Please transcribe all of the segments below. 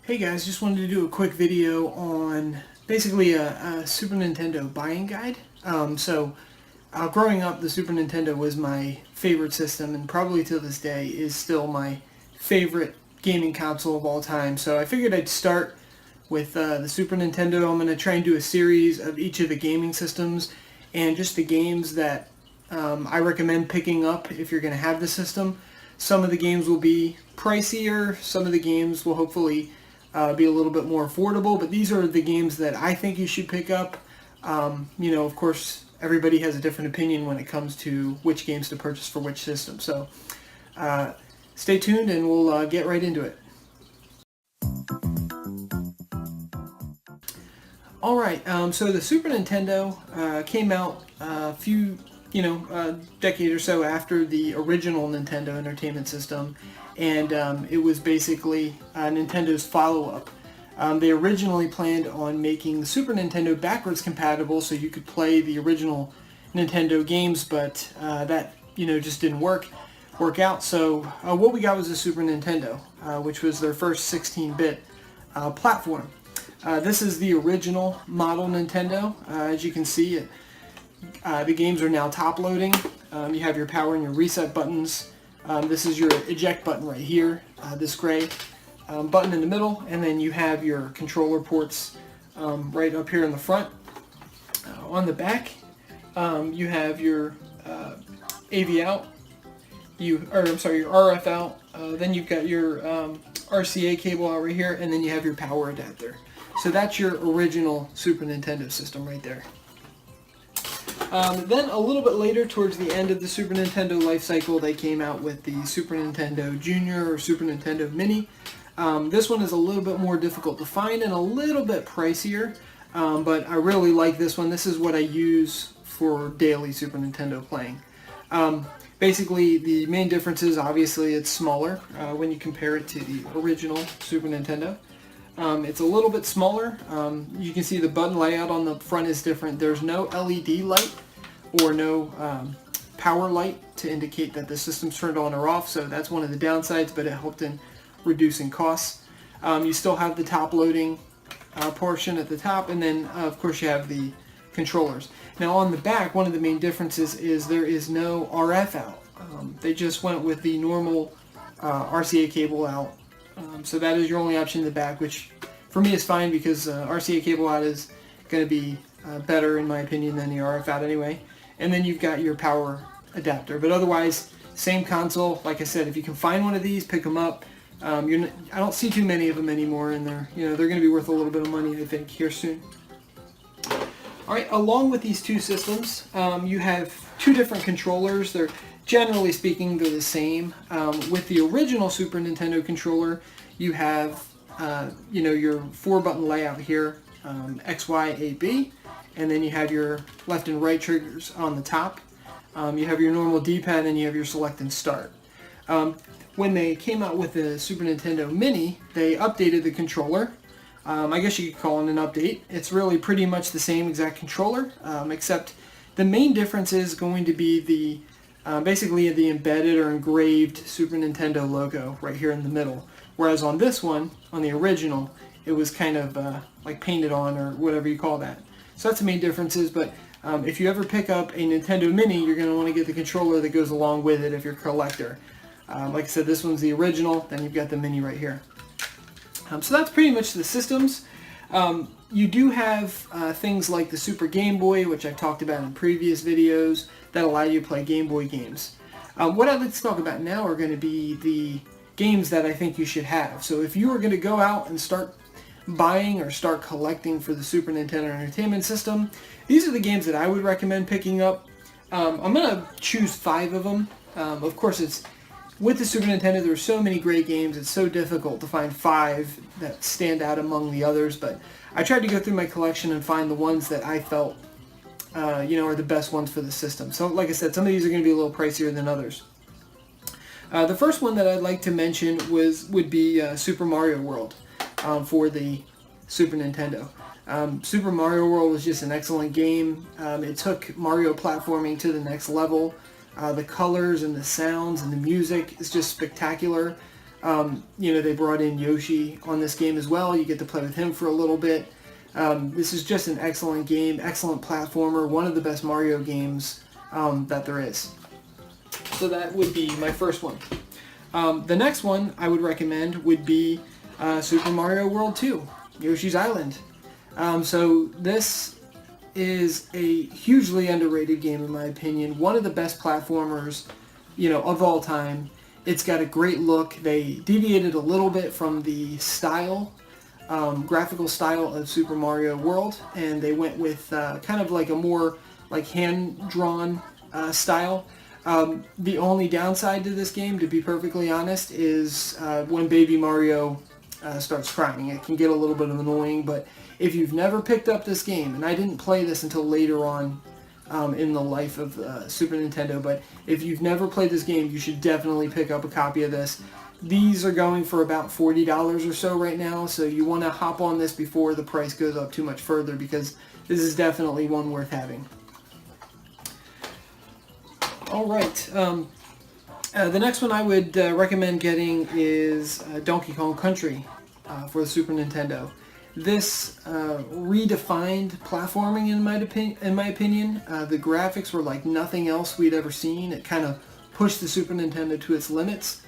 Hey guys, just wanted to do a quick video on basically a Super Nintendo buying guide. Growing up, the Super Nintendo was my favorite system, and probably to this day is still my favorite gaming console of all time. So I figured I'd start with the Super Nintendo. I'm going to try and do a series of each of the gaming systems and just the games that I recommend picking up if you're going to have the system. Some of the games will be pricier, some of the games will hopefully be a little bit more affordable, but these are the games that I think you should pick up. Of course, everybody has a different opinion when it comes to which games to purchase for which system. So stay tuned and we'll get right into it. Alright, so the Super Nintendo came out a few, decade or so after the original Nintendo Entertainment System, and it was basically Nintendo's follow-up. They originally planned on making the Super Nintendo backwards compatible so you could play the original Nintendo games, but that just didn't work out. So what we got was the Super Nintendo, which was their first 16-bit platform. This is the original model Nintendo. As you can see, the games are now top loading. You have your power and your reset buttons. This is your eject button right here, this gray button in the middle, and then you have your controller ports right up here in the front. On the back, you have your AV out, your RF out. Then you've got your RCA cable out right here, and then you have your power adapter. So that's your original Super Nintendo system right there. Then a little bit later, towards the end of the Super Nintendo life cycle, they came out with the Super Nintendo Junior or Super Nintendo Mini. This one is a little bit more difficult to find and a little bit pricier, but I really like this one. This is what I use for daily Super Nintendo playing. Basically, the main difference is obviously it's smaller when you compare it to the original Super Nintendo. It's a little bit smaller. You can see the button layout on the front is different. There's no LED light or no power light to indicate that the system's turned on or off, so that's one of the downsides, but it helped in reducing costs. You still have the top loading portion at the top, and then of course you have the controllers. Now on the back, one of the main differences is there is no RF out. They just went with the normal RCA cable out. So that is your only option in the back, which for me is fine because RCA cable out is going to be better in my opinion than the RF out anyway. And then you've got your power adapter. But otherwise, same console. Like I said, if you can find one of these, pick them up. I don't see too many of them anymore, and they're going to be worth a little bit of money, I think, here soon. All right, along with these two systems, you have two different controllers. They're generally speaking, they're the same. With the original Super Nintendo controller, you have your 4-button layout here, X, Y, A, B, and then you have your left and right triggers on the top. You have your normal D-pad, and you have your select and start. When they came out with the Super Nintendo Mini, they updated the controller. I guess you could call it an update. It's really pretty much the same exact controller, except the main difference is going to be the basically the embedded or engraved Super Nintendo logo right here in the middle. Whereas on this one, on the original, it was kind of like painted on or whatever you call that. So that's the main differences, but if you ever pick up a Nintendo Mini, you're going to want to get the controller that goes along with it if you're a collector. Like I said, this one's the original, then you've got the Mini right here. So that's pretty much the systems. You do have things like the Super Game Boy, which I've talked about in previous videos, that allow you to play Game Boy games. What I'd like to talk about now are going to be the games that I think you should have. So if you are going to go out and start buying or start collecting for the Super Nintendo Entertainment System, these are the games that I would recommend picking up. I'm going to choose 5 of them. Of course, it's with the Super Nintendo, there are so many great games, it's so difficult to find 5 that stand out among the others, but I tried to go through my collection and find the ones that I felt are the best ones for the system. So like I said, some of these are going to be a little pricier than others. The first one that I'd like to mention would be Super Mario World for the Super Nintendo. Super Mario World was just an excellent game. It took Mario platforming to the next level. The colors and the sounds and the music is just spectacular. They brought in Yoshi on this game as well. You get to play with him for a little bit. This is just an excellent game, excellent platformer, one of the best Mario games that there is. So that would be my first one. The next one I would recommend would be Super Mario World 2, Yoshi's Island. So this is a hugely underrated game in my opinion, one of the best platformers, of all time. It's got a great look. They deviated a little bit from the style, graphical style of Super Mario World, and they went with kind of like a more like hand-drawn style. The only downside to this game, to be perfectly honest, is when Baby Mario starts crying. It can get a little bit annoying, but if you've never picked up this game, and I didn't play this until later on in the life of Super Nintendo, but if you've never played this game, you should definitely pick up a copy of this. These are going for about $40 or so right now, so you want to hop on this before the price goes up too much further, because this is definitely one worth having. Alright, the next one I would recommend getting is Donkey Kong Country for the Super Nintendo. This redefined platforming in my opinion. The graphics were like nothing else we'd ever seen. It kind of pushed the Super Nintendo to its limits.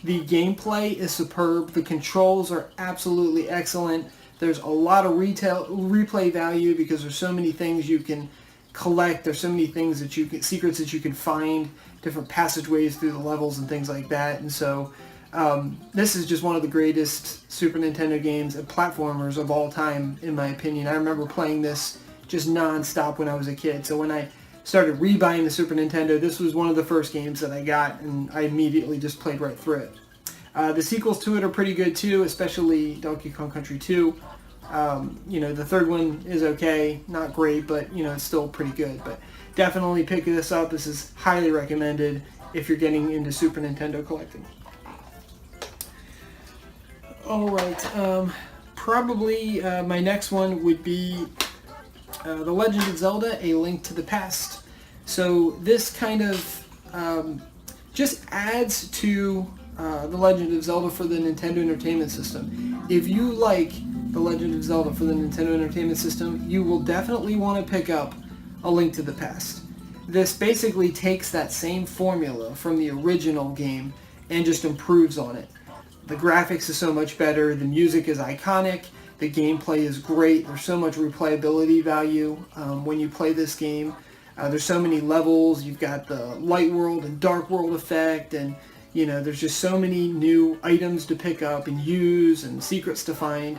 The gameplay is superb. The controls are absolutely excellent. There's a lot of replay value because there's so many things you can collect. There's so many things that secrets that you can find, different passageways through the levels and things like that. And so this is just one of the greatest Super Nintendo games and platformers of all time, in my opinion. I remember playing this just non-stop when I was a kid. So when I started rebuying the Super Nintendo, this was one of the first games that I got, and I immediately just played right through it. The sequels to it are pretty good too, especially Donkey Kong Country 2. The third one is okay, not great, but it's still pretty good. But definitely pick this up. This is highly recommended if you're getting into Super Nintendo collecting. Alright, probably my next one would be The Legend of Zelda: A Link to the Past. So this kind of just adds to The Legend of Zelda for the Nintendo Entertainment System. If you like The Legend of Zelda for the Nintendo Entertainment System, you will definitely want to pick up A Link to the Past. This basically takes that same formula from the original game and just improves on it. The graphics is so much better, the music is iconic, the gameplay is great, there's so much replayability value when you play this game. There's so many levels, you've got the light world and dark world effect, and there's just so many new items to pick up and use and secrets to find.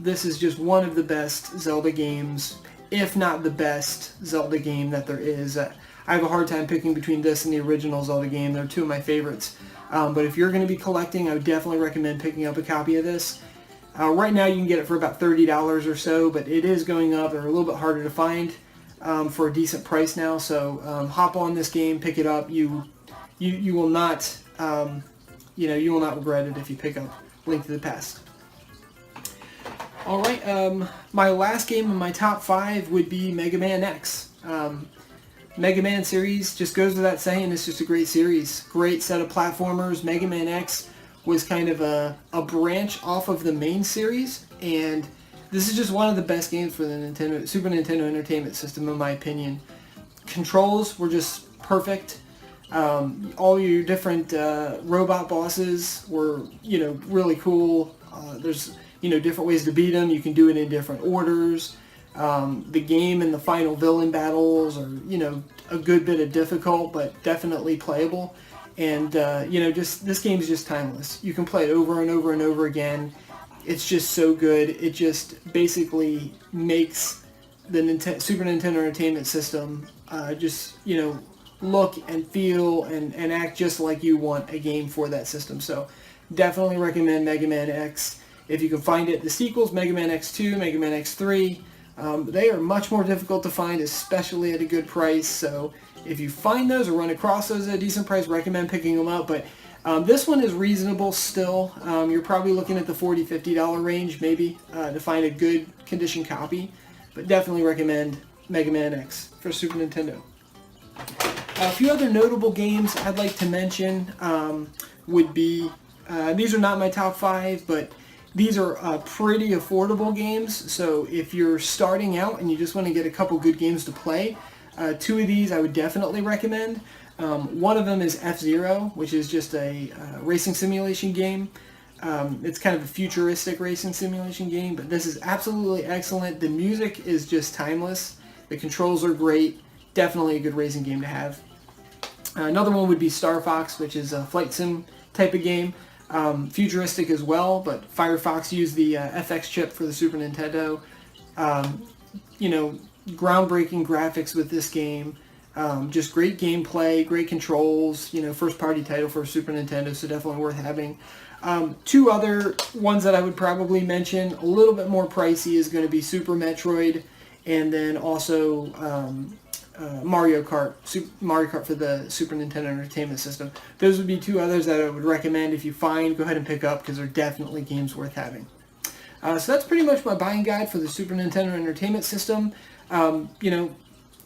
This is just one of the best Zelda games, if not the best Zelda game that there is. I have a hard time picking between this and the original Zelda game. They're two of my favorites. But if you're going to be collecting, I would definitely recommend picking up a copy of this. Right now you can get it for about $30 or so, but it is going up. They're a little bit harder to find for a decent price now. So hop on this game, pick it up. You will not you will not regret it if you pick up Link to the Past. Alright, my last game in my top 5 would be Mega Man X. Mega Man series just goes without saying, it's just a great series. Great set of platformers. Mega Man X was kind of a branch off of the main series, and this is just one of the best games for the Super Nintendo Entertainment System, in my opinion. Controls were just perfect. All your different robot bosses were, really cool. There's, different ways to beat them. You can do it in different orders. The game and the final villain battles are, a good bit of difficult, but definitely playable. And, this game is just timeless. You can play it over and over and over again. It's just so good. It just basically makes the Super Nintendo Entertainment System look and feel and act just like you want a game for that system. So definitely recommend Mega Man X. If you can find it, the sequels, Mega Man X2, Mega Man X3, they are much more difficult to find, especially at a good price. So if you find those or run across those at a decent price, recommend picking them up. But this one is reasonable still. You're probably looking at the $40, $50 range maybe to find a good condition copy. But definitely recommend Mega Man X for Super Nintendo. A few other notable games I'd like to mention would be These are not my top 5, but these are pretty affordable games. So if you're starting out and you just want to get a couple good games to play, 2 of these I would definitely recommend. One of them is F-Zero, which is just a racing simulation game. It's kind of a futuristic racing simulation game, but this is absolutely excellent. The music is just timeless. The controls are great. Definitely a good racing game to have. Another one would be Star Fox, which is a flight sim type of game. Futuristic as well, but Firefox used the FX chip for the Super Nintendo. You know, groundbreaking graphics with this game. Just great gameplay, great controls. You know, first party title for Super Nintendo, so definitely worth having. 2 other ones that I would probably mention, a little bit more pricey, is going to be Super Metroid, and then also Mario Kart for the Super Nintendo Entertainment System. Those would be 2 others that I would recommend. If you find, go ahead and pick up, because they're definitely games worth having. So that's pretty much my buying guide for the Super Nintendo Entertainment System. You know,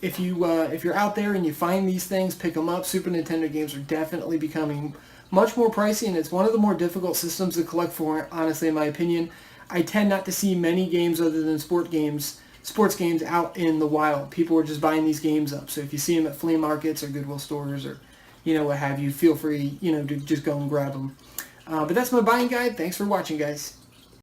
if you're out there and you find these things, pick them up. Super Nintendo games are definitely becoming much more pricey, and it's one of the more difficult systems to collect for, honestly, in my opinion. I tend not to see many games other than sports games out in the wild. People are just buying these games up. So if you see them at flea markets or Goodwill stores or, you know, what have you, feel free, you know, to just go and grab them. But that's my buying guide. Thanks for watching, guys.